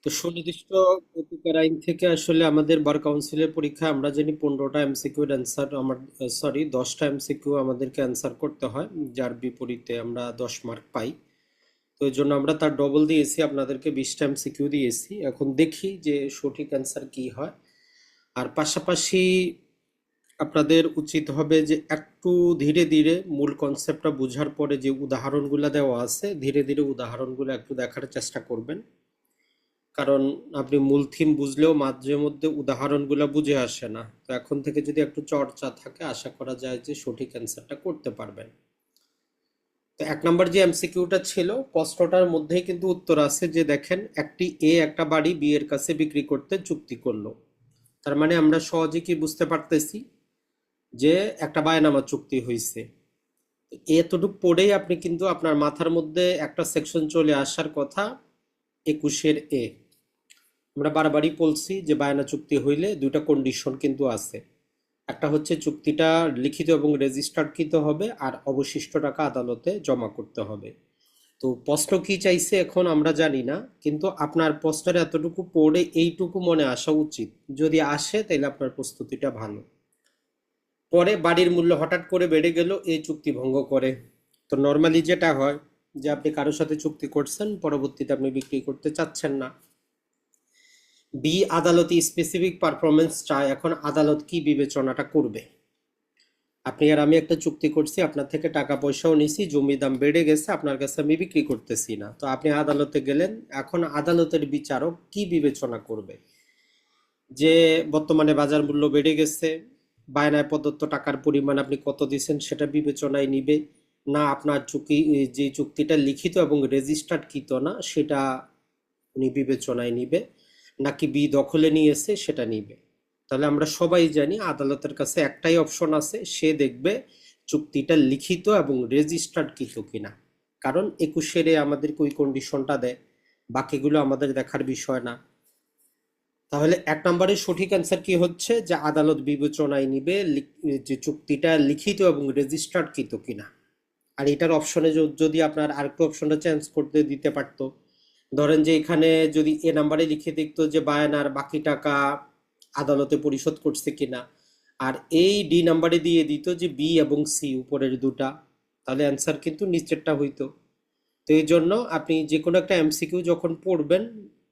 তো সুনির্দিষ্ট প্রতিকার আইন থেকে আসলে আমাদের বার কাউন্সিলের পরীক্ষায় আমরা জানি 15টা এমসিকিউ এর অ্যান্সার আমার, সরি 10টা এমসিকিউ আমাদেরকে অ্যান্সার করতে হয়, যার বিপরীতে আমরা 10 মার্ক পাই। তো এই জন্য আমরা তার ডবল দিয়েছি, আপনাদেরকে 20টা এমসিকিউ দিয়েছি। এখন দেখি যে সঠিক অ্যান্সার কি হয়। আর পাশাপাশি আপনাদের উচিত হবে যে একটু ধীরে ধীরে মূল কনসেপ্টটা বোঝার পরে যে উদাহরণগুলো দেওয়া আছে, ধীরে ধীরে উদাহরণগুলো একটু দেখার চেষ্টা করবেন। কারণ আপনি মূল থিম বুঝলেও মাঝে মধ্যে উদাহরণগুলো বুঝে আসে না। তো এখন থেকে যদি একটু চর্চা থাকে, আশা করা যায় যে সঠিক অ্যান্সারটা করতে পারবেন। তো 1 নম্বর যে এমসিকিউটা ছিল, প্রশ্নটার মধ্যেই কিন্তু উত্তর আছে যে দেখেন, একটি এ একটা বাড়ি বি এর কাছে বিক্রি করতে চুক্তি করলো। তার মানে আমরা সহজে কি বুঝতে পারতেছি যে একটা বায়নামা চুক্তি হয়েছে। এতটুকু পড়েই আপনি কিন্তু আপনার মাথার মধ্যে একটা সেকশন চলে আসার কথা, 21-এর আমরা বারবারই বলছি যে বায়না চুক্তি হইলে দুইটা কন্ডিশন কিন্তু আছে। একটা হচ্ছে চুক্তিটা লিখিত এবং রেজিস্টার্ডকৃত হবে, আর অবশিষ্ট টাকা আদালতে জমা করতে হবে। তো প্রশ্ন কি চাইছে এখন আমরা জানি না, কিন্তু আপনার প্রশ্নের এতটুকু পড়ে এইটুকু মনে আসা উচিত। যদি আসে তাহলে আপনার প্রস্তুতিটা ভালো। পরে বাড়ির মূল্য হঠাৎ করে বেড়ে গেল, এই চুক্তি ভঙ্গ করে। তো নর্মালি যেটা হয় যে আপনি কারোর সাথে চুক্তি করছেন, পরবর্তীতে আপনি বিক্রি করতে চাচ্ছেন না। বি, আদালতে স্পেসিফিক পারফরমেন্স চায়। এখন আদালত কি বিবেচনাটা করবে? আপনি আর আমি একটা চুক্তি করছি, আপনার থেকে টাকা পয়সাও নিছি, জমির দাম বেড়ে গেছে, আপনার কাছে আমি বিক্রি করতেছি না। তো আপনি আদালতে গেলেন, এখন আদালতের বিচারক কি বিবেচনা করবে? যে বর্তমানে বাজার মূল্য বেড়ে গেছে, বায়নায় প্রদত্ত টাকার পরিমাণ আপনি কত দিচ্ছেন সেটা বিবেচনায় নিবে, না আপনার চুক্তি, যে চুক্তিটা লিখিত এবং রেজিস্টার্ড কৃত না সেটা উনি বিবেচনায় নিবে, নাকি বি দখলে নিয়েছে সেটা নিবে? তাহলে আমরা সবাই জানি আদালতের কাছে একটাই অপশন আছে, সে দেখবে চুক্তিটা লিখিত এবং রেজিস্টার্ড কৃত কিনা। কারণ 21-এ আমাদেরকে ওই কন্ডিশনটা দেয়, বাকিগুলো আমাদের দেখার বিষয় না। তাহলে 1 নম্বরের সঠিক অ্যান্সার কি হচ্ছে যে আদালত বিবেচনায় নিবে যে চুক্তিটা লিখিত এবং রেজিস্টার্ড কৃত কিনা। আর এটার অপশনে যদি আপনার আরেকটু অপশনটা চেঞ্জ করতে দিতে পারতো, ধরেন যে এখানে যদি এ নাম্বারে লিখে দেখতো যে বায়ানার বাকি টাকা আদালতে পরিশোধ করছে কিনা, আর এই ডি নাম্বারে দিয়ে দিত যে বি এবং সি উপরের দুটা, তাহলে অ্যান্সার কিন্তু নিচেরটা হইতো। তো এই জন্য আপনি যে কোনো একটা এমসিকিউ যখন পড়বেন,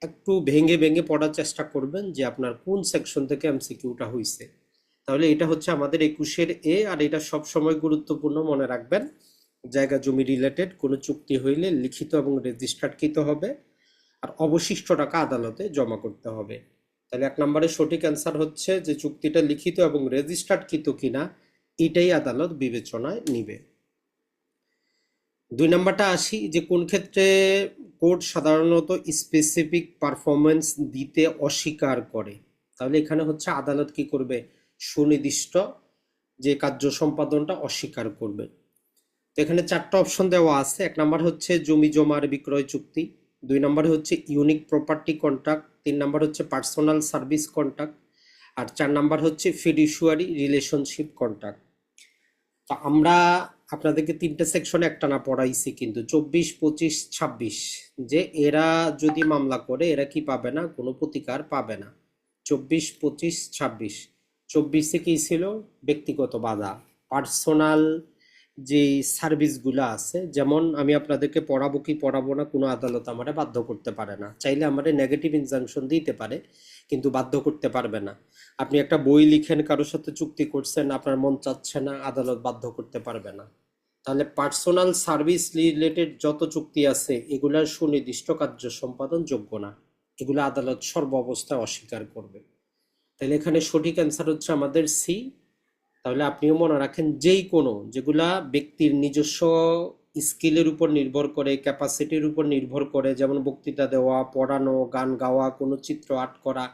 একটু ভেঙে ভেঙে পড়ার চেষ্টা করবেন যে আপনার কোন সেকশন থেকে এমসিকিউটা হয়েছে। তাহলে এটা হচ্ছে আমাদের 21-এর আর এটা সব সময় গুরুত্বপূর্ণ মনে রাখবেন। জায়গা জমি রিলেটেড কোনো চুক্তি হইলে লিখিত এবং রেজিস্টার্ডকৃত হবে, আর অবশিষ্ট টাকা আদালতে জমা করতে হবে। তাহলে 1 নম্বরের সঠিক অ্যান্সার হচ্ছে যে চুক্তিটা লিখিত এবং রেজিস্টার্ডকৃত কিনা, এটাই আদালত বিবেচনায় নিবে। 2 নম্বরটা আসি যে কোন ক্ষেত্রে কোর্ট সাধারণত স্পেসিফিক পারফরমেন্স দিতে অস্বীকার করে। তাহলে এখানে হচ্ছে আদালত কি করবে? সুনির্দিষ্ট যে কার্য সম্পাদনটা অস্বীকার করবে। তো এখানে 4টা অপশন দেওয়া আছে। 1 নম্বর হচ্ছে জমি জমার বিক্রয় চুক্তি, 2 নম্বর হচ্ছে ইউনিক প্রপার্টি কন্ট্রাক্ট, 3 নম্বর হচ্ছে পার্সোনাল সার্ভিস কন্ট্রাক্ট, আর 4 নম্বর হচ্ছে ফিডুশিয়ারি রিলেশনশিপ কন্ট্রাক্ট। তো আমরা আপনাদেরকে 3টে সেকশনে একটানা পড়াইছি কিন্তু 24, 25, 26, যে এরা যদি মামলা করে এরা কি পাবে না, কোনো প্রতিকার পাবে না। 24, 25, 26। 24-এ কি ছিল? ব্যক্তিগত বাধা, পার্সোনাল যে সার্ভিসগুলো আছে, যেমন আমি আপনাদেরকে পড়াবো কি পড়াবো না কোনো আদালত আমারে বাধ্য করতে পারে না। চাইলে আমারে নেগেটিভ ইনজাংশন দিতে পারে, কিন্তু বাধ্য করতে পারবে না। আপনি একটা বই লিখেন, কারোর সাথে চুক্তি করছেন, আপনার মন চাচ্ছে না, আদালত বাধ্য করতে পারবে না। তাহলে পার্সোনাল সার্ভিস রিলেটেড যত চুক্তি আছে এগুলার সুনির্দিষ্ট কার্য সম্পাদন যোগ্য না, এগুলো আদালত সর্ব অবস্থায় অস্বীকার করবে। তাহলে এখানে সঠিক অ্যান্সার হচ্ছে আমাদের সি। তাহলে আপনিও মনে রাখেন, যেই কোনো যেগুলা ব্যক্তির নিজস্ব স্কিলের উপর নির্ভর করে, ক্যাপাসিটির উপর নির্ভর করে, যেমন বক্তৃতা দেওয়া, পড়ানো, গান গাওয়া, কোনো চিত্র আর্ট করা,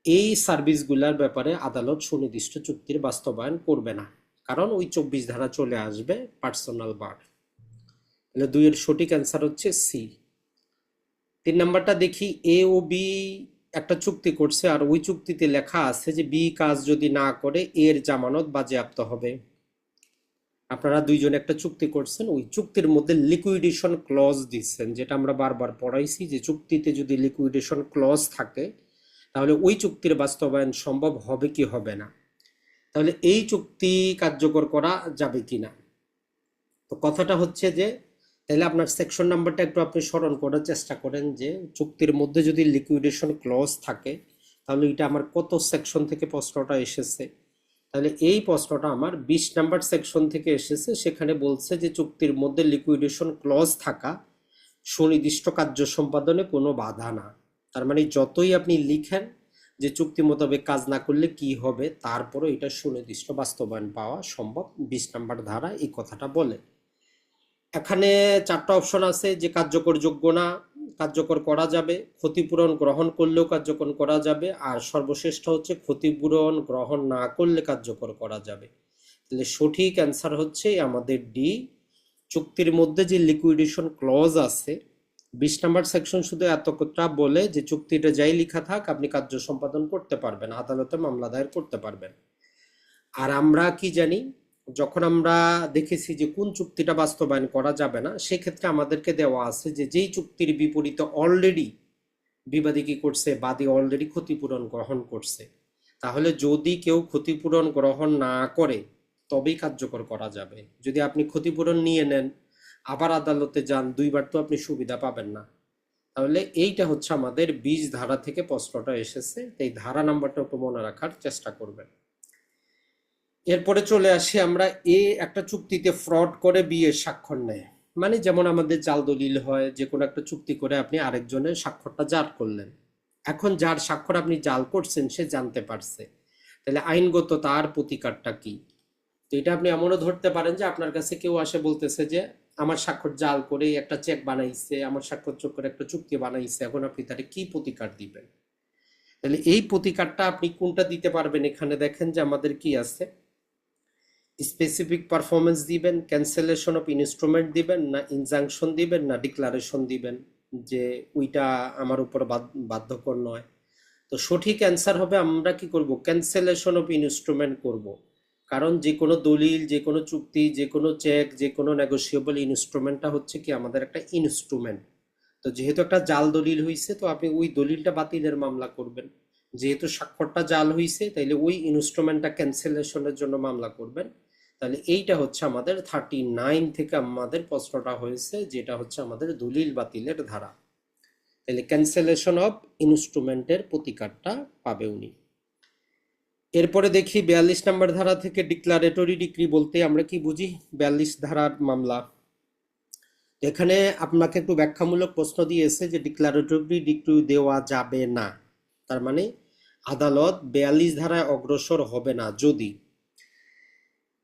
এই সার্ভিসগুলোর ব্যাপারে আদালত সুনির্দিষ্ট চুক্তির বাস্তবায়ন করবে না, কারণ ওই 24 ধারা চলে আসবে পার্সোনাল বার। তাহলে 2-এর সঠিক অ্যান্সার হচ্ছে সি। 3 নম্বরটা দেখি, এ ও বি একটা চুক্তি করছে, আর ওই চুক্তিতে লেখা আছে যে বি কাজ যদি না করে এর জামানত বাজেয়াপ্ত হবে। আপনারা দুইজন একটা চুক্তি করছেন, ওই চুক্তির মধ্যে লিকুইডেশন ক্লজ দিচ্ছেন, যেটা আমরা বারবার পড়াইছি যে চুক্তিতে যদি লিকুইডেশন ক্লজ থাকে তাহলে ওই চুক্তির বাস্তবায়ন সম্ভব হবে কি হবে না, তাহলে এই চুক্তি কার্যকর করা যাবে কি না। তো কথাটা হচ্ছে যে তাহলে আপনার সেকশন নাম্বারটা একটু আপনি স্মরণ করার চেষ্টা করেন যে চুক্তির মধ্যে যদি লিকুইডেশন ক্লজ থাকে তাহলে এটা আমার কত সেকশন থেকে প্রশ্নটা এসেছে। তাহলে এই প্রশ্নটা আমার 20 নাম্বার সেকশন থেকে এসেছে, সেখানে বলছে যে চুক্তির মধ্যে লিকুইডেশন ক্লজ থাকা সুনির্দিষ্ট কার্য সম্পাদনে কোনো বাধা না। তার মানে যতই আপনি লিখেন যে চুক্তি মোতাবেক কাজ না করলে কি হবে, তারপরে এটা সুনির্দিষ্ট বাস্তবায়ন পাওয়া সম্ভব। 20 নাম্বার ধারা এই কথাটা বলে। এখানে 4টা অপশন আছে যে কার্যকর যোগ্য না, কার্যকর করা যাবে, ক্ষতিপূরণ গ্রহণ করলেও কার্যকর করা যাবে, আর সর্বশ্রেষ্ঠ হচ্ছে ক্ষতিপূরণ গ্রহণ না করলে কার্যকর করা যাবে। তাহলে সঠিক অ্যান্সার হচ্ছে আমাদের ডি। চুক্তির মধ্যে যে লিকুইডেশন ক্লজ আছে 20 নাম্বার সেকশন শুধু এতটা বলে যে চুক্তিটা যাই লেখা থাক আপনি কার্য সম্পাদন করতে পারবেন, আদালতে মামলা দায়ের করতে পারবেন। আর আমরা কি জানি, যখন আমরা দেখেছি যে কোন চুক্তিটা বাস্তবায়ন করা যাবে না, সেক্ষেত্রে আমাদেরকে দেওয়া আছে যে যেই চুক্তির বিপরীতে অলরেডি বিবাদী কি করছে, বাদী অলরেডি ক্ষতিপূরণ গ্রহণ করছে, তাহলে যদি কেউ ক্ষতিপূরণ গ্রহণ না করে তবেই কার্যকর করা যাবে। যদি আপনি ক্ষতিপূরণ নিয়ে নেন আবার আদালতে যান, দুইবার তো আপনি সুবিধা পাবেন না। তাহলে এইটা হচ্ছে আমাদের 20 ধারা থেকে প্রশ্নটা এসেছে, এই ধারা নাম্বারটা একটু মনে রাখার চেষ্টা করবেন। এরপরে চলে আসি আমরা, এ একটা চুক্তিতে ফ্রড করে বিয়ে স্বাক্ষর নেয়, মানে যেমন আমাদের জাল দলিল হয়, যে কোনো একটা চুক্তি করে আপনি আরেকজনের স্বাক্ষরটা জাল করলেন। এখন যার স্বাক্ষর আপনি জাল করছেন সে জানতে পারছে, তাহলে আইনগত তার প্রতিকারটা কি। তো এটা আপনি এমনও ধরতে পারেন যে আপনার কাছে কেউ আসে বলতেছে যে আমার স্বাক্ষর জাল করে একটা চেক বানাইছে, আমার স্বাক্ষর চোখ করে একটা চুক্তি বানাইছে, এখন আপনি তারে কি প্রতিকার দিবেন। তাহলে এই প্রতিকারটা আপনি কোনটা দিতে পারবেন, এখানে দেখেন যে আমাদের কি আছে, স্পেসিফিক পারফরমেন্স দিবেন, ক্যান্সেলেশন অফ ইনস্ট্রুমেন্ট দিবেন, না ইনজাংশন দিবেন, না ডিক্লারেশন দিবেন যে ওইটা আমার উপর বাধ্যকর নয়। তো সঠিক অ্যান্সার হবে আমরা কি করব, ক্যান্সেলেশন অফ ইনস্ট্রুমেন্ট করব। কারণ যে কোনো দলিল, যে কোনো চুক্তি, যে কোনো চেক, যে কোনো নেগোসিয়েবল ইনস্ট্রুমেন্টটা হচ্ছে কি আমাদের একটা ইনস্ট্রুমেন্ট। তো যেহেতু একটা জাল দলিল হয়েছে তো আপনি ওই দলিলটা বাতিলের মামলা করবেন, যেহেতু স্বাক্ষরটা জাল হয়েছে তাইলে ওই ইনস্ট্রুমেন্টটা ক্যান্সেলেশনের জন্য মামলা করবেন। তাহলে এইটা হচ্ছে আমাদের 39 থেকে আমাদের প্রশ্নটা হয়েছে, যেটা হচ্ছে আমাদের দলিল বাতিলের ধারা। তাহলে ক্যান্সেলেশন অফ ইনস্ট্রুমেন্টের প্রতিকারটা পাবে উনি। এরপরে দেখি 42 নম্বর ধারা থেকে ডিক্লারেটরি ডিক্রি বলতে আমরা কি বুঝি। 42 ধারার মামলা, এখানে আপনাকে একটু ব্যাখ্যামূলক প্রশ্ন দিয়েছে যে ডিক্লারেটরি ডিক্রি দেওয়া যাবে না, তার মানে আদালত 42 ধারায় অগ্রসর হবে না যদি,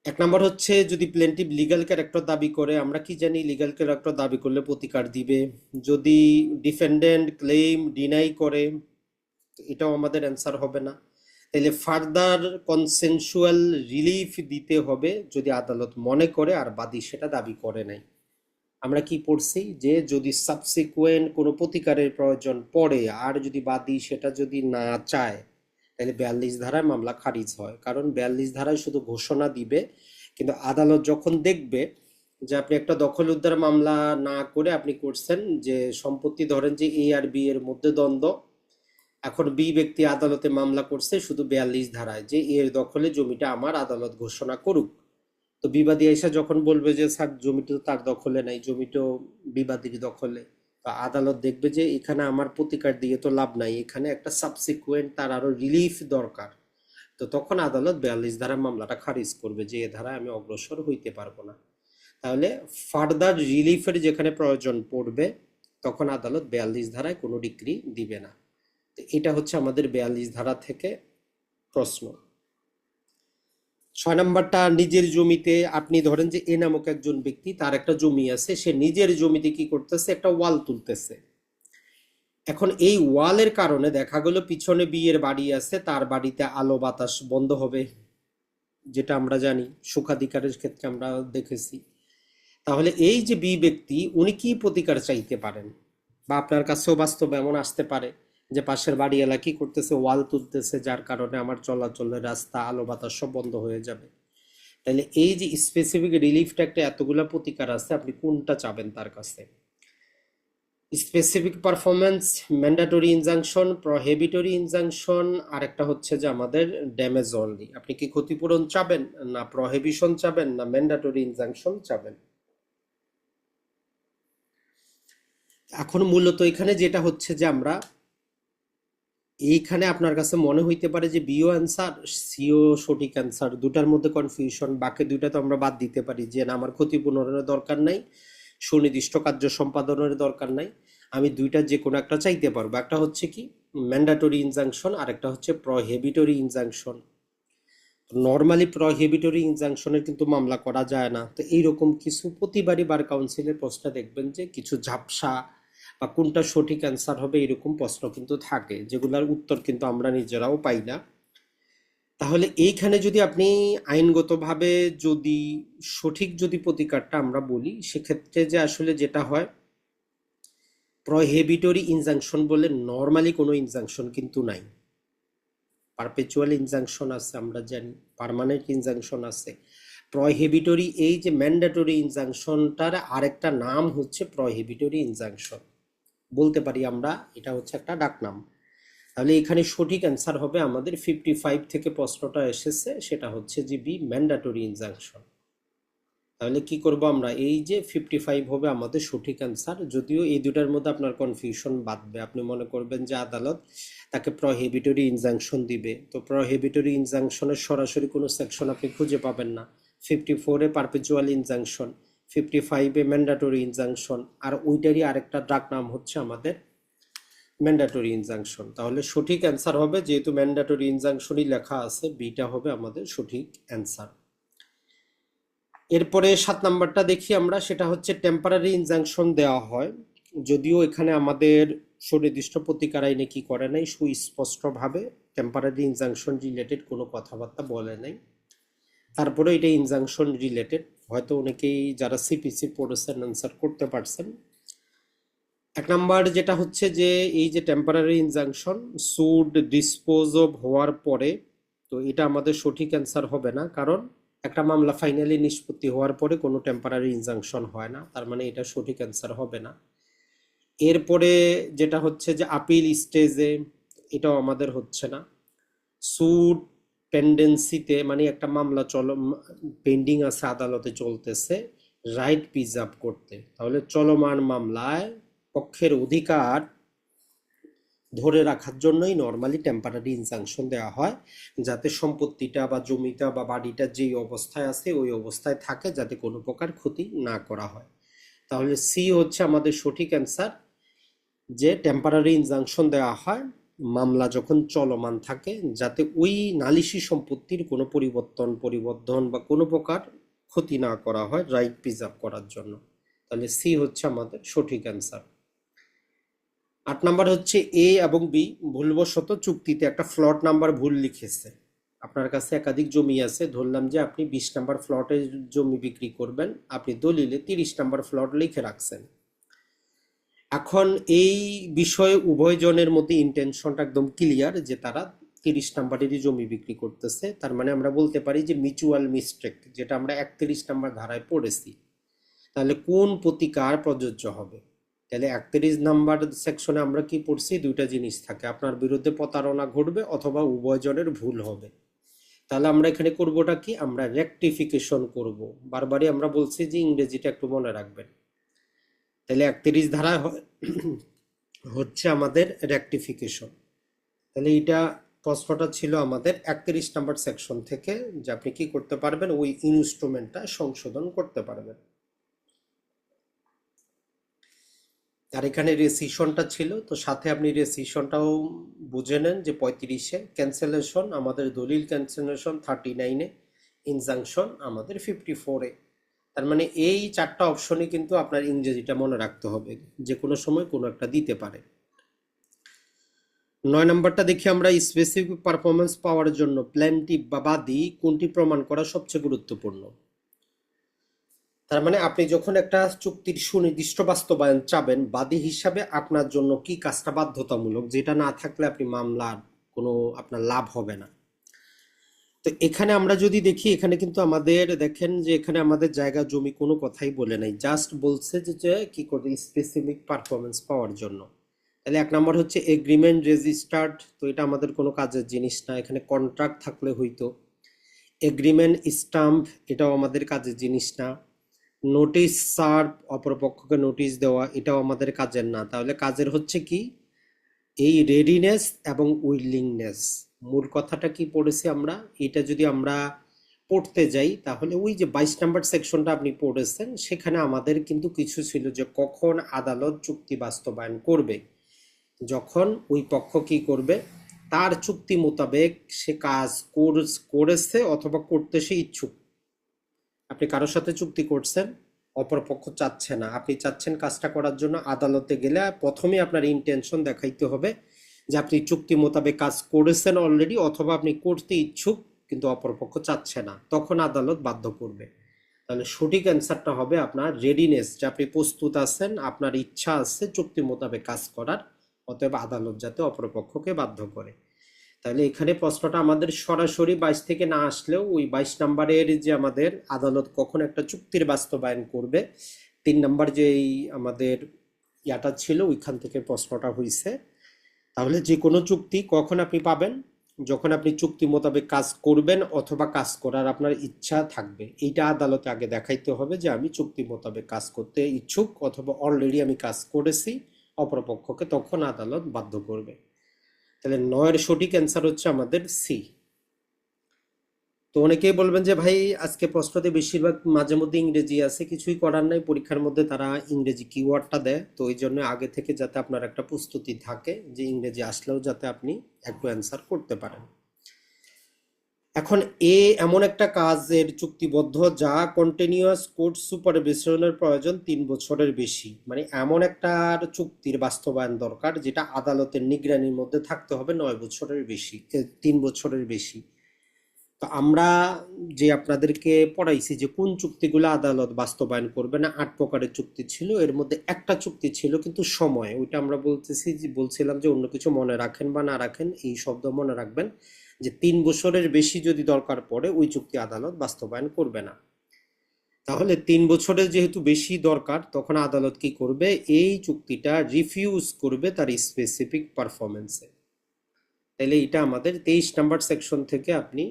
এক নম্বর হচ্ছে যদি প্লেন্টিভ লিগ্যাল ক্যারেক্টার দাবি করে, আমরা কি জানি লিগ্যাল ক্যারেক্টার দাবি করলে প্রতিকার দিবে। যদি ডিফেন্ডেন্ট ক্লেম ডিনাই করে, এটাও আমাদের অ্যান্সার হবে না। তাহলে ফার্দার কনসেনসুয়াল রিলিফ দিতে হবে যদি আদালত মনে করে আর বাদী সেটা দাবি করে নাই। আমরা কি পড়ছি যে যদি সাবসিকুয়েন্ট কোনো প্রতিকারের প্রয়োজন পড়ে আর যদি বাদী সেটা যদি না চায় তাহলে 42 ধারায় মামলা খারিজ হয়। কারণ 42 ধারায় শুধু ঘোষণা দিবে, কিন্তু আদালত যখন দেখবে যে আপনি একটা দখল উদ্ধার মামলা না করে আপনি করছেন যে সম্পত্তি, ধরেন যে এ আর বি এর মধ্যে দ্বন্দ্ব, এখন বি ব্যক্তি আদালতে মামলা করছে শুধু 42 ধারায় যে এর দখলে জমিটা আমার, আদালত ঘোষণা করুক। তো বিবাদী এসে যখন বলবে যে স্যার জমিটা তো তার দখলে নাই, জমিটা বিবাদীর দখলে, তো আদালত দেখবে যে এখানে আমার প্রতিকার দিয়ে তো লাভ নাই, এখানে একটা সাবসিকুয়েন্ট তার আরো রিলিফ দরকার। তো তখন আদালত 42 ধারা মামলাটা খারিজ করবে যে এ ধারায় আমি অগ্রসর হইতে পারবো না। তাহলে ফার্দার রিলিফের যেখানে প্রয়োজন পড়বে তখন আদালত 42 ধারায় কোনো ডিক্রি দিবে না। তো এটা হচ্ছে আমাদের 42 ধারা থেকে প্রশ্ন। 6 নম্বরটা, নিজের জমিতে আপনি ধরেন যে এ নামক একজন ব্যক্তি, তার একটা জমি আছে, সে নিজের জমিতে কি করতেছে, একটা ওয়াল তুলতেছে। এখন এই ওয়ালের কারণে দেখা গেল পিছনে বিয়ের বাড়ি আছে, তার বাড়িতে আলো বাতাস বন্ধ হবে, যেটা আমরা জানি সুখাধিকারের ক্ষেত্রে আমরা দেখেছি। তাহলে এই যে বি ব্যক্তি উনি কি প্রতিকার চাইতে পারেন, বা আপনার কাছেও বাস্তব এমন আসতে পারে যে পাশের বাড়িওয়ালা কি করতেছে, ওয়াল তুলতেছে, যার কারণে আমার চলাচলের রাস্তা, আলো বাতাস সব বন্ধ হয়ে যাবে। তাহলে এই যে স্পেসিফিক রিলিফটা একটা এতগুলা প্রতিকার আছে, আপনি কোনটা চাবেন তার কাছে? Specific performance, mandatory injunction, prohibitory injunction, আর একটা হচ্ছে যে আমাদের ড্যামেজ অনলি। আপনি কি ক্ষতিপূরণ চাবেন, না প্রহিবিশন চাবেন, না ম্যান্ডেটরি ইনজাংশন চাবেন? এখন মূলত এখানে যেটা হচ্ছে যে আমরা এইখানে আপনার কাছে মনে হইতে পারে যে বিও অ্যান্সার, সিও সঠিক অ্যান্সার, দুটার মধ্যে কনফিউশন, বাকি দুইটা তো আমরা বাদ দিতে পারি যে না আমার ক্ষতিপূরণের দরকার নাই, সুনির্দিষ্ট কার্য সম্পাদনের দরকার নাই, আমি দুইটা যে কোনো একটা চাইতে পারবো। একটা হচ্ছে কি ম্যান্ডেটরি ইনজাংশন, আর একটা হচ্ছে প্রহিবিটরি ইনজাংশন। নর্মালি প্রহিবিটরি ইনজাংশনের কিন্তু মামলা করা যায় না। তো এইরকম কিছু প্রতিবারই বার কাউন্সিলের প্রশ্নে দেখবেন যে কিছু ঝাপসা বা কোনটা সঠিক অ্যান্সার হবে এরকম প্রশ্ন কিন্তু থাকে, যেগুলোর উত্তর কিন্তু আমরা নিজেরাও পাই না। তাহলে এইখানে যদি আপনি আইনগতভাবে যদি সঠিক যদি প্রতিকারটা আমরা বলি, সেক্ষেত্রে যে আসলে যেটা হয়, প্রহিবিটরি ইনজাংশন বলে নর্মালি কোনো ইনজাংশন কিন্তু নাই। পারপেচুয়াল ইনজাংশন আছে, আমরা জানি পার্মানেন্ট ইনজাংশন আছে। প্রহিবিটরি, এই যে ম্যান্ডেটরি ইনজাংশনটার আরেকটা নাম হচ্ছে প্রহিবিটরি ইনজাংশন, বলতে পারি আমরা এটা হচ্ছে একটা ডাকনাম। তাহলে এখানে সঠিক অ্যান্সার হবে আমাদের 55 থেকে প্রশ্নটা এসেছে, সেটা হচ্ছে যে বি, ম্যান্ডেটরি ইনজাংশন। তাহলে কি করব আমরা, এই যে 55 হবে আমাদের সঠিক অ্যান্সার। যদিও এই দুটার মধ্যে আপনার কনফিউশন বাঁধবে, আপনি মনে করবেন যে আদালত তাকে প্রহিবিটরি ইনজাংশন দিবে, তো প্রহিবিটরি ইনজাংশনের সরাসরি কোনো সেকশন আপনি খুঁজে পাবেন না। 54-এ পারপেচুয়াল ইনজাংশন, 55-এ ম্যান্ডেটরি ইনজাংশন, আর ওইটারই আরেকটা ডাক নাম হচ্ছে আমাদের ম্যান্ডেটরি ইনজাংশন। তাহলে সঠিক অ্যান্সার হবে, যেহেতু ম্যান্ডেটরি ইনজাংশনই লেখা আছে, বিটা হবে আমাদের সঠিক অ্যান্সার। এরপরে 7 নাম্বারটা দেখি আমরা, সেটা হচ্ছে টেম্পারারি ইনজাংশন দেওয়া হয়, যদিও এখানে আমাদের সুনির্দিষ্ট প্রতিকার আইনে কি করে নাই, সুস্পষ্টভাবে টেম্পারারি ইনজাংশন রিলেটেড কোনো কথাবার্তা বলে নাই। তারপরে এটা ইনজাংশন রিলেটেড, হয়তো অনেকেই যারা সিপিসি পড়েছেন অ্যান্সার করতে পারছেন। 1 নাম্বার যেটা হচ্ছে যে এই যে temporary injunction should dispose of হওয়ার পরে, তো এটা আমাদের সঠিক অ্যান্সার হবে না, কারণ একটা মামলা ফাইনালি নিষ্পত্তি হওয়ার পরে কোনো টেম্পারারি ইনজাংশন হয় না, তার মানে এটা সঠিক অ্যান্সার হবে না। এরপরে যেটা হচ্ছে যে আপিল স্টেজে, এটাও আমাদের হচ্ছে না। সুড পেন্ডেন্সিতে, মানে একটা মামলা পেন্ডিং আছে, আদালতে চলতেছে, রাইট প্রিজার্ভ করতে, তাহলে চলমান মামলায় পক্ষের অধিকার ধরে রাখার জন্যই নর্মালি টেম্পারারি ইনজাংশন দেওয়া হয়, যাতে সম্পত্তিটা বা জমিটা বা বাড়িটা যেই অবস্থায় আছে ওই অবস্থায় থাকে, যাতে কোনো প্রকার ক্ষতি না করা হয়। তাহলে সি হচ্ছে আমাদের সঠিক অ্যান্সার, যে টেম্পারারি ইনজাংশন দেওয়া হয় মামলা যখন চলমান থাকে, যাতে ওই নালিশি সম্পত্তির কোনো পরিবর্ধন বা কোনো প্রকার ক্ষতি না করা হয়, রাইট প্রিজার্ভ করার জন্য। তাহলে সি হচ্ছে আমাদের সঠিক অ্যান্সার। 8 নাম্বার হচ্ছে এ এবং বি ভুলবশত চুক্তিতে একটা ফ্লট নাম্বার ভুল লিখেছে। আপনার কাছে একাধিক জমি আছে, ধরলাম যে আপনি 20 নাম্বার ফ্লটে জমি বিক্রি করবেন, আপনি দলিলে 30 নাম্বার ফ্লট লিখে রাখছেন। এখন এই বিষয়ে উভয়জনের মধ্যে ইন্টেনশনটা একদম ক্লিয়ার যে তারা 30 নাম্বারেরই জমি বিক্রি করতেছে, তার মানে আমরা বলতে পারি যে মিউচুয়াল মিস্টেক, যেটা আমরা 31 নাম্বার ধারায় পড়েছি। তাহলে কোন প্রতিকার প্রযোজ্য হবে? তাহলে 31 নাম্বার সেকশনে আমরা কি পড়ছি, দুইটা জিনিস থাকে, আপনার বিরুদ্ধে প্রতারণা ঘটবে অথবা উভয়জনের ভুল হবে। তাহলে আমরা এখানে করবোটা কি, আমরা রেকটিফিকেশন করব। বারবারই আমরা বলছি যে ইংরেজিটা একটু মনে রাখবেন। তাহলে 31 ধারায় হচ্ছে আমাদের রেকটিফিকেশন। তাহলে এটা প্রশ্নটা ছিল আমাদের 31 নাম্বার সেকশন থেকে, যে আপনি কি করতে পারবেন, ওই ইনস্ট্রুমেন্টটা সংশোধন করতে পারবেন। আর এখানে রেসিশনটা ছিল, তো সাথে আপনি রেসিশনটাও বুঝে নেন যে 35-এ ক্যান্সেলেশন আমাদের দলিল, ক্যান্সেলেশন 39-এ, ইনজাংশন আমাদের 54-এ। তার মানে এই 4টা অপশনই কিন্তু আপনার ইংরেজিটা মনে রাখতে হবে, যে কোনো সময় কোনো একটা দিতে পারে। 9 নাম্বারটা দেখি আমরা, স্পেসিফিক পারফরমেন্স পাওয়ার জন্য প্ল্যান্টিভ বা বাদী কোনটি প্রমাণ করা সবচেয়ে গুরুত্বপূর্ণ। তার মানে আপনি যখন একটা চুক্তির সুনির্দিষ্ট বাস্তবায়ন চাবেন, বাদী হিসাবে আপনার জন্য কি কাজটা বাধ্যতামূলক, যেটা না থাকলে আপনি মামলার কোনো আপনার লাভ হবে না। তো এখানে আমরা যদি দেখি, এখানে কিন্তু আমাদের দেখেন যে এখানে আমাদের জায়গা জমি কোনো কথাই বলে নাই, জাস্ট বলছে যে কি করে স্পেসিফিক পারফরমেন্স পাওয়ার জন্য। তাহলে এক নম্বর হচ্ছে এগ্রিমেন্ট রেজিস্টার্ড, তো এটা আমাদের কোনো কাজের জিনিস না, এখানে কন্ট্রাক্ট থাকলে হইতো। এগ্রিমেন্ট স্টাম্প, এটাও আমাদের কাজের জিনিস না। নোটিশ সার্ভ, অপরপক্ষকে নোটিশ দেওয়া, এটাও আমাদের কাজের না। তাহলে কাজের হচ্ছে কি, এই রেডিনেস এবং উইলিংনেস। মূল কথাটা কি পড়েছি আমরা, এটা যদি আমরা পড়তে যাই তাহলে ওই যে 22 নম্বর সেকশনটা আপনি পড়েছেন, সেখানে আমাদের কিন্তু কিছু ছিল যে কখন আদালত চুক্তি বাস্তবায়ন করবে, যখন ওই পক্ষ কি করবে, তার চুক্তি মোতাবেক সে কাজ করেছে অথবা করতে সে ইচ্ছুক। আপনি কারোর সাথে চুক্তি করছেন, অপরপক্ষ চাচ্ছে না, আপনি চাচ্ছেন কাজটা করার জন্য, আদালতে গেলে প্রথমে আপনার ইন্টেনশন দেখাইতে হবে যে আপনি চুক্তি মোতাবেক কাজ করেছেন অলরেডি, অথবা আপনি করতে ইচ্ছুক কিন্তু অপরপক্ষ চাচ্ছে না, তখন আদালত বাধ্য করবে। তাহলে সঠিক অ্যান্সারটা হবে আপনার রেডিনেস, যে আপনি প্রস্তুত আছেন, আপনার ইচ্ছা আছে চুক্তি মোতাবেক কাজ করার, অতএব আদালত যাতে অপরপক্ষকে বাধ্য করে। তাহলে এখানে প্রশ্নটা আমাদের সরাসরি 22 থেকে না আসলেও ওই 22 নম্বরের যে আমাদের আদালত কখন একটা চুক্তির বাস্তবায়ন করবে, 3 নম্বর যে আমাদের ইয়াটা ছিল ওইখান থেকে প্রশ্নটা হয়েছে। তাহলে যে কোনো চুক্তি কখন আপনি পাবেন, যখন আপনি চুক্তি মোতাবেক কাজ করবেন অথবা কাজ করার আপনার ইচ্ছা থাকবে, এইটা আদালতে আগে দেখাইতে হবে যে আমি চুক্তি মোতাবেক কাজ করতে ইচ্ছুক অথবা অলরেডি আমি কাজ করেছি অপরপক্ষকে, তখন আদালত বাধ্য করবে। তাহলে 9-এর সঠিক অ্যান্সার হচ্ছে আমাদের সি। তো অনেকেই বলবেন যে ভাই আজকে প্রশ্নতে বেশিরভাগ মাঝে মধ্যে ইংরেজি আছে, কিছুই করার নাই, পরীক্ষার মধ্যে তারা ইংরেজি কিওয়ার্ডটা দেয়, তো ওই জন্য আগে থেকে যাতে আপনার একটা প্রস্তুতি থাকে যে ইংরেজি আসলেও যাতে আপনি একটু অ্যান্সার করতে পারেন। এখন এমন একটা কাজের চুক্তিবদ্ধ যা কন্টিনিউয়াস কোর্ট সুপারভিশনের প্রয়োজন 3 বছরের বেশি, মানে এমন একটা চুক্তির বাস্তবায়ন দরকার যেটা আদালতের নিগরানির মধ্যে থাকতে হবে 9 বছরের বেশি, 3 বছরের বেশি। তো আমরা যে আপনাদেরকে পড়াইছি যে কোন চুক্তিগুলো আদালত বাস্তবায়ন করবে না, 8 প্রকারের চুক্তি ছিল, এর মধ্যে একটা চুক্তি ছিল কিন্তু সময়, ওইটা আমরা বলছিলাম যে অন্য কিছু মনে রাখেন বা না রাখেন, এই শব্দ মনে রাখবেন যে 3 বছরের বেশি যদি দরকার পড়ে ওই চুক্তি আদালত বাস্তবায়ন করবে না। তাহলে 3 বছরের যেহেতু বেশি দরকার, তখন আদালত কি করবে, এই চুক্তিটা রিফিউজ করবে তার স্পেসিফিক পারফরমেন্সে। তাহলে এটা আমাদের 23 নম্বর সেকশন থেকে আপনি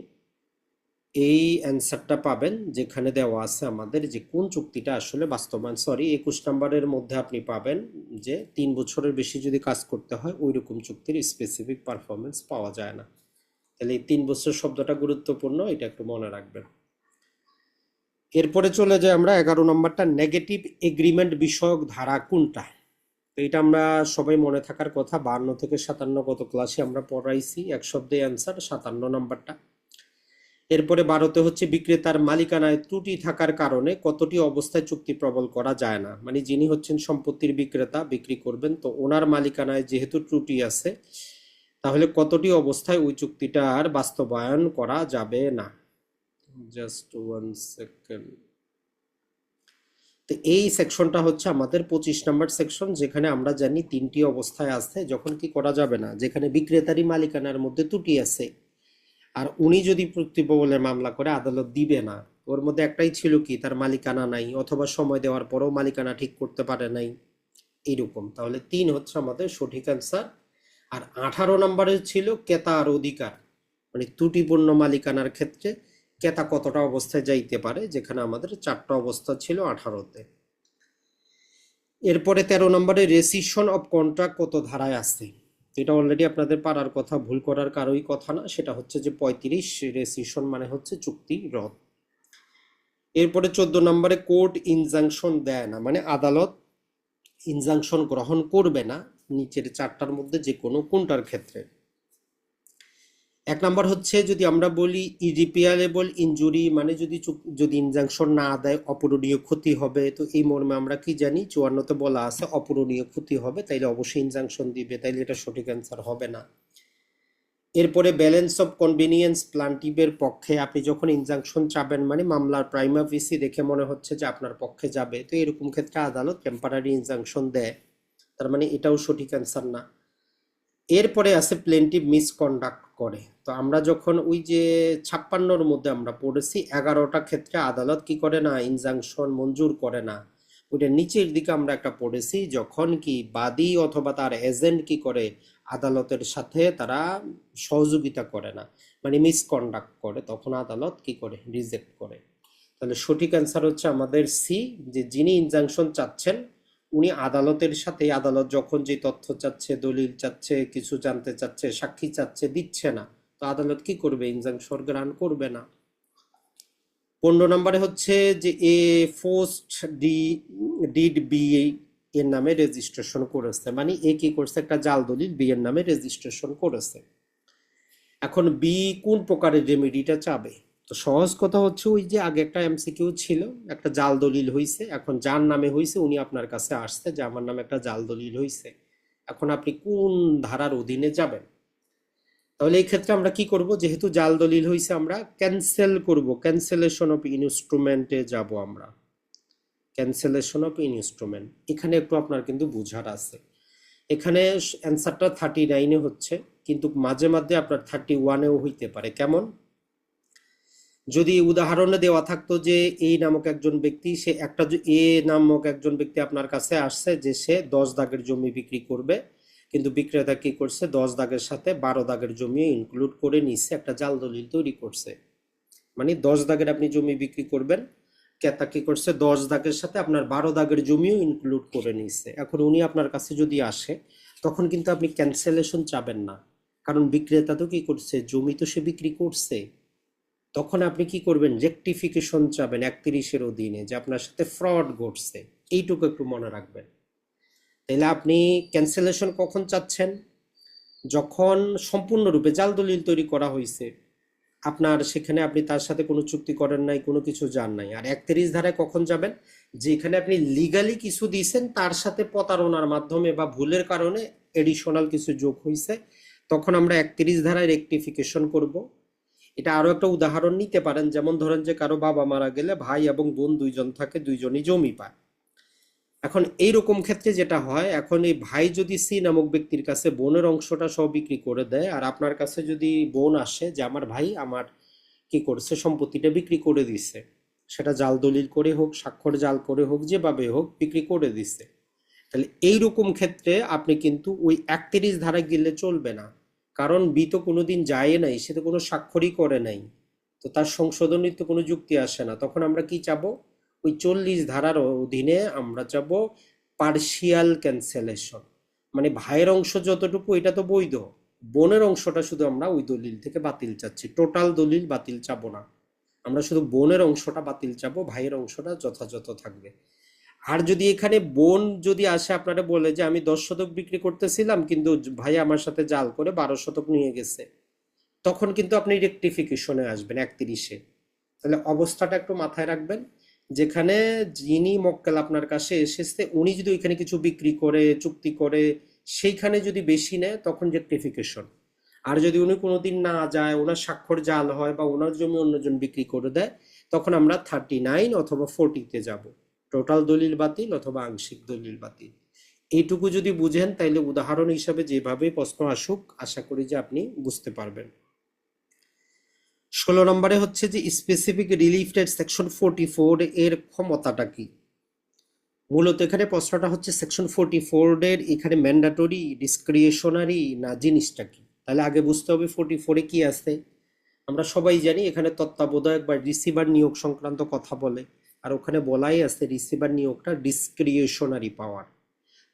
এই অ্যান্সারটা পাবেন, যেখানে দেওয়া আছে আমাদের যে কোন চুক্তিটা আসলে বাস্তবায়ন, 21 নম্বরের মধ্যে আপনি পাবেন যে 3 বছরের বেশি যদি কাজ করতে হয় ওই রকম চুক্তির স্পেসিফিক পারফরমেন্স পাওয়া যায় না। তাহলে এই 3 বছর শব্দটা গুরুত্বপূর্ণ, এটা একটু মনে রাখবেন। এরপরে চলে যাই আমরা 11 নম্বরটা, নেগেটিভ এগ্রিমেন্ট বিষয়ক ধারা কোনটা। তো এটা আমরা সবাই মনে থাকার কথা, 52 থেকে 57 গত ক্লাসে আমরা পড়াইছি, এক শব্দে অ্যান্সার 57 নম্বরটা। এরপরে 12তে হচ্ছে বিক্রেতার মালিকানায় ত্রুটি থাকার কারণে কতটি অবস্থায় চুক্তি প্রবল করা যায় না, মানে যিনি হচ্ছেন সম্পত্তির বিক্রেতা, বিক্রি করবেন, তো ওনার মালিকানায় যেহেতু ত্রুটি আছে তাহলে কতটি অবস্থায় ওই চুক্তিটা আর বাস্তবায়ন করা যাবে না। Just 1 second. তো এই সেকশনটা হচ্ছে আমাদের 25 নম্বর সেকশন, যেখানে আমরা জানি 3টি অবস্থায় আছে যখন কি করা যাবে না, যেখানে বিক্রেতারই মালিকানার মধ্যে ত্রুটি আছে আর উনি যদি প্রতিপক্ষের মামলা করে আদালত দিবে না। ওর মধ্যে একটাই ছিল কি, তার মালিকানা নাই অথবা সময় দেওয়ার পরেও মালিকানা ঠিক করতে পারে নাই, এইরকম। তাহলে 3 হচ্ছে আমাদের সঠিক অ্যান্সার। আর 18 নম্বরের ছিল ক্রেতার অধিকার, মানে ত্রুটিপূর্ণ মালিকানার ক্ষেত্রে ক্রেতা কতটা অবস্থায় যাইতে পারে, যেখানে আমাদের 4টা অবস্থা ছিল 18তে। এরপরে 13 নম্বরে রেসিশন অফ কন্ট্রাক্ট কত ধারায় আছে, এটা অলরেডি আপনাদের পারার কথা, ভুল করার কারোই কথা না, সেটা হচ্ছে যে 35, রেসিশন মানে হচ্ছে চুক্তি রদ। এরপরে 14 নম্বরে কোর্ট ইনজাংশন দেয় না, মানে আদালত ইনজাংশন গ্রহণ করবে না নিচের 4টার মধ্যে যে কোনো কোনটার ক্ষেত্রে। 1 নম্বর হচ্ছে যদি আমরা বলি ইরিপেয়ারেবল ইনজুরি, মানে যদি ইনজাংশন না দেয় অপূরণীয় ক্ষতি হবে, তো এই মর্মে আমরা কি জানি 54তে বলা আছে অপূরণীয় ক্ষতি হবে, তাইলে অবশ্যই ইনজাংশন দিবে, তাইলে এটা সঠিক অ্যান্সার হবে না। এরপরে ব্যালেন্স অফ কনভিনিয়েন্স প্লান্টিভের পক্ষে, আপনি যখন ইনজাংশন চাবেন মানে মামলার প্রাইমা ফেসি দেখে মনে হচ্ছে যে আপনার পক্ষে যাবে, তো এরকম ক্ষেত্রে আদালত টেম্পারারি ইনজাংশন দেয়, তার মানে এটাও সঠিক অ্যান্সার না। এরপরে আছে প্লেন্টিভ মিসকন্ডাক্ট, করে। তো আমরা যখন ওই যে 56-র মধ্যে আমরা পড়েছি 11টা ক্ষেত্রে আদালত কি করে না, ইনজাংশন মঞ্জুর করে না। ওইটা নিচের দিকে আমরা একটা পড়েছি, যখন কি বাদী অথবা তার এজেন্ট কি করে, আদালতের সাথে তারা সহযোগিতা করে না, মানে মিসকন্ডাক্ট করে, তখন আদালত কি করে, রিজেক্ট করে। তাহলে সঠিক অ্যান্সার হচ্ছে আমাদের সি, যে যিনি ইনজাংশন চাচ্ছেন উনি আদালতের সাথে, আদালত যখন যে তথ্য চাচ্ছে, দলিল চাচ্ছে, কিছু জানতে চাচ্ছে, সাক্ষী চাচ্ছে, দিচ্ছে না, তো আদালত কি করবে, ইনজাংশন গ্রহণ করবে না। 15 নম্বরে হচ্ছে যে এ ফোর্সড ডিড বি এর নামে রেজিস্ট্রেশন করেছে, মানে এ কি করছে, একটা জাল দলিল বি এর নামে রেজিস্ট্রেশন করেছে। এখন বি কোন প্রকারের রেমেডিটা চাবে? তো সহজ কথা হচ্ছে, ওই যে আগে একটা এমসিকিউ ছিল, একটা জাল দলিল হইছে, এখন যার নামে হইছে উনি আপনার কাছে আসছে যে আমার নামে একটা জাল দলিল হইছে, এখন আপনি কোন ধারার অধীনে যাবেন? তাহলে এই ক্ষেত্রে আমরা কি করব, যেহেতু জাল দলিল হইছে আমরা ক্যান্সেল করব, ক্যান্সেলেশন অফ ইনস্ট্রুমেন্টে যাব আমরা, ক্যান্সেলেশন অফ ইনস্ট্রুমেন্ট। এখানে একটু আপনার কিন্তু বুঝার আছে, এখানে অ্যান্সারটা 39-এ হচ্ছে, কিন্তু মাঝে মাঝে আপনার 31-এও হইতে পারে। কেমন? যদি উদাহরণে দেওয়া থাকতো যে এই নামক একজন ব্যক্তি, সে একটা এ নামক একজন ব্যক্তি আপনার কাছে আসছে যে সে 10 দাগের জমি বিক্রি করবে, কিন্তু বিক্রেতা কি করছে, 10 দাগের সাথে 12 দাগের জমি ইনক্লুড করে নিচ্ছে, একটা জাল দলিল তৈরি করছে। মানে 10 দাগের আপনি জমি বিক্রি করবেন, ক্রেতা কি করছে, 10 দাগের সাথে আপনার 12 দাগের জমিও ইনক্লুড করে নিচ্ছে। এখন উনি আপনার কাছে যদি আসে, তখন কিন্তু আপনি ক্যান্সেলেশন চাবেন না, কারণ বিক্রেতা তো কি করছে, জমি তো সে বিক্রি করছে। তখন আপনি কি করবেন, রেকটিফিকেশন চাবেন 31-এর অধীনে, যে আপনার সাথে ফ্রড ঘটছে, এইটুকু একটু মনে রাখবেন। তাহলে আপনি ক্যান্সেলেশন কখন চাচ্ছেন? যখন সম্পূর্ণরূপে জাল দলিল তৈরি করা হয়েছে, আপনার সেখানে আপনি তার সাথে কোনো চুক্তি করেন নাই, কোনো কিছু যান নাই। আর 31 ধারায় কখন যাবেন, যেখানে আপনি লিগালি কিছু দিয়েছেন, তার সাথে প্রতারণার মাধ্যমে বা ভুলের কারণে এডিশনাল কিছু যোগ হয়েছে, তখন আমরা 31 ধারায় রেকটিফিকেশন করব। এটা আরো একটা উদাহরণ নিতে পারেন, যেমন ধরেন যে কারো বাবা মারা গেলে ভাই এবং বোন দুইজন থাকে, দুইজনই জমি পায়। এখন এইরকম ক্ষেত্রে যেটা হয়, এখন এই ভাই যদি সি নামক ব্যক্তির কাছে বোনের অংশটা সহ বিক্রি করে দেয়, আর আপনার কাছে যদি বোন আসে যে আমার ভাই আমার কি করছে, সম্পত্তিটা বিক্রি করে দিচ্ছে, সেটা জাল দলিল করে হোক, স্বাক্ষর জাল করে হোক, যেভাবে হোক বিক্রি করে দিচ্ছে, তাহলে এইরকম ক্ষেত্রে আপনি কিন্তু ওই 31 ধারায় গেলে চলবে না, কারণ বি তো কোনোদিন যায় নাই, সে তো কোনো স্বাক্ষরই করে নাই, তো তার সংশোধনীর তো কোনো যুক্তি আসে না। তখন আমরা কি চাবো, ওই 40 ধারার অধীনে আমরা চাবো পার্শিয়াল ক্যান্সেলেশন, মানে ভাইয়ের অংশ যতটুকু এটা তো বৈধ, বোনের অংশটা শুধু আমরা ওই দলিল থেকে বাতিল চাচ্ছি, টোটাল দলিল বাতিল চাবো না, আমরা শুধু বোনের অংশটা বাতিল চাবো, ভাইয়ের অংশটা যথাযথ থাকবে। আর যদি এখানে বোন যদি আসে আপনারা বলে যে আমি 10 শতক বিক্রি করতেছিলাম, কিন্তু ভাই আমার সাথে জাল করে 12 শতক নিয়ে গেছে, তখন কিন্তু আপনি রেকটিফিকেশনে আসবেন 31-এ। তাহলে অবস্থাটা একটু মাথায় রাখবেন, যেখানে যিনি মক্কেল আপনার কাছে এসেছে উনি যদি ওইখানে কিছু বিক্রি করে, চুক্তি করে, সেইখানে যদি বেশি নেয় তখন রেকটিফিকেশন। আর যদি উনি কোনোদিন না যায়, ওনার স্বাক্ষর জাল হয় বা ওনার জমি অন্যজন বিক্রি করে দেয়, তখন আমরা 39 অথবা 40-তে যাব, টোটাল দলিল বাতিল অথবা আংশিক দলিল বাতিল। এইটুকু যদি বুঝেন, তাইলে উদাহরণ হিসাবে যেভাবে প্রশ্ন আসুক, আশা করি যে আপনি বুঝতে পারবেন। 16 নম্বরে হচ্ছে যে স্পেসিফিক রিলিফ রেট সেকশন 44 এর ক্ষমতাটা কি? মূলত এখানে প্রশ্নটা হচ্ছে সেকশন 44 এর এখানে ম্যান্ডাটরি, ডিসক্রিশনারি না জিনিসটা কি? তাহলে আগে বুঝতে হবে 44-এ কি আছে। আমরা সবাই জানি এখানে তত্ত্বাবধায়ক বা রিসিভার নিয়োগ সংক্রান্ত কথা বলে, আর ওখানে বলাই আছে রিসিভার নিয়োগটা ডিসক্রিশনারি পাওয়ার,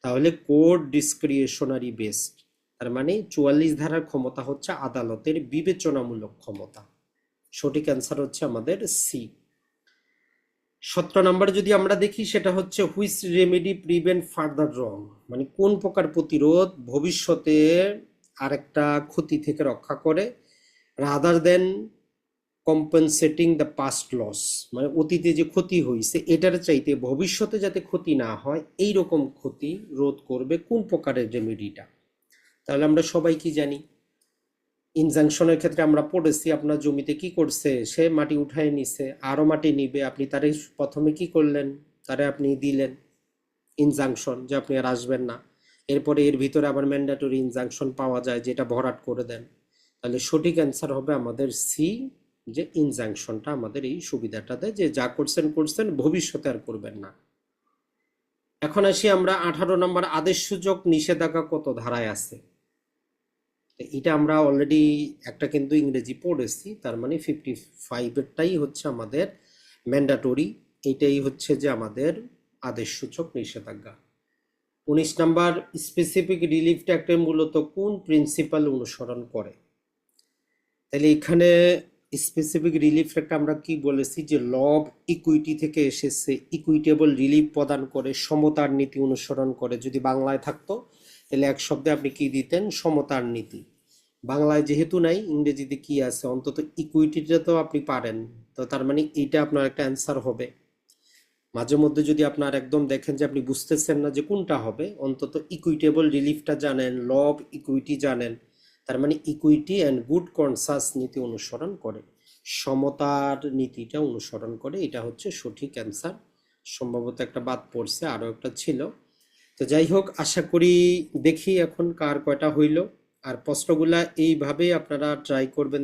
তাহলে কোড ডিসক্রিশনারি বেসড, তার মানে 44 ধারার ক্ষমতা হচ্ছে আদালতের বিবেচনামূলক ক্ষমতা। সঠিক অ্যান্সার হচ্ছে আমাদের সি। 17 নম্বরে যদি আমরা দেখি, সেটা হচ্ছে হুইচ রেমেডি প্রিভেন্ট ফার্দার রং, মানে কোন প্রকার প্রতিরোধ ভবিষ্যতে আরেকটা ক্ষতি থেকে রক্ষা করে, rather than compensating the past loss, মানে অতীতে যে ক্ষতি হয়েছে এটার চাইতে ভবিষ্যতে যাতে ক্ষতি না হয় এই রকম ক্ষতি রোধ করবে কোন প্রকারের রেমেডিটা? তাহলে আমরা সবাই কি জানি, ইনজাংশনের ক্ষেত্রে আমরা পড়েছি, আপনার জমিতে কি করছে, সে মাটি উঠায় নিছে, আরো মাটি নিবে, আপনি তারে প্রথমে কি করলেন, তারে আপনি দিলেন ইনজাংশন যে আপনি আর আসবেন না, এরপরে এর ভিতরে আবার ম্যান্ডেটরি ইনজাংশন পাওয়া যায় যেটা ভরাট করে দেন, তাহলে সঠিক অ্যান্সার হবে আমাদের সি, যে ইনজাংশনটা আমাদের এই সুবিধাটা দেয় যে যা করছেন করছেন, ভবিষ্যতে আর করবেন না। এখন আসি আমরা 18 নম্বর, আদেশ সূচক নিষেধাজ্ঞা কত ধারায় আছে। এটা আমরা অলরেডি একটা কিন্তু ইংরেজি পড়েছি, তার মানে 55-এরটাই হচ্ছে আমাদের ম্যান্ডাটরি, এইটাই হচ্ছে যে আমাদের আদেশ সূচক নিষেধাজ্ঞা। 19 নাম্বার, স্পেসিফিক রিলিফ অ্যাক্টে মূলত কোন প্রিন্সিপাল অনুসরণ করে। তাহলে এখানে স্পেসিফিক রিলিফ অ্যাক্ট আমরা কি বলেছি, যে ল অফ ইকুইটি থেকে এসেছে, ইকুইটেবল রিলিফ প্রদান করে, সমতার নীতি অনুসরণ করে। যদি বাংলায় থাকতো তাহলে এক শব্দে আপনি কি দিতেন, সমতার নীতি। বাংলায় যেহেতু নাই, ইংরেজিতে কি আছে, অন্তত ইকুইটিটা তো আপনি পারেন, তো তার মানে এইটা আপনার একটা অ্যান্সার হবে। মাঝে মধ্যে যদি আপনার একদম দেখেন যে আপনি বুঝতেছেন না যে কোনটা হবে, অন্তত ইকুইটেবল রিলিফটা জানেন, ল অফ ইকুইটি জানেন, তার মানে ইকুইটি অ্যান্ড গুড কনসাস নীতি অনুসরণ করে, সমতার নীতিটা অনুসরণ করে। এটা হচ্ছে সঠিক অ্যান্সার। সম্ভবত একটা বাদ পড়ছে, আরও একটা ছিল। তো যাই হোক, আশা করি, দেখি এখন কার কয়টা হইল। আর প্রশ্নগুলা এইভাবেই আপনারা ট্রাই করবেন।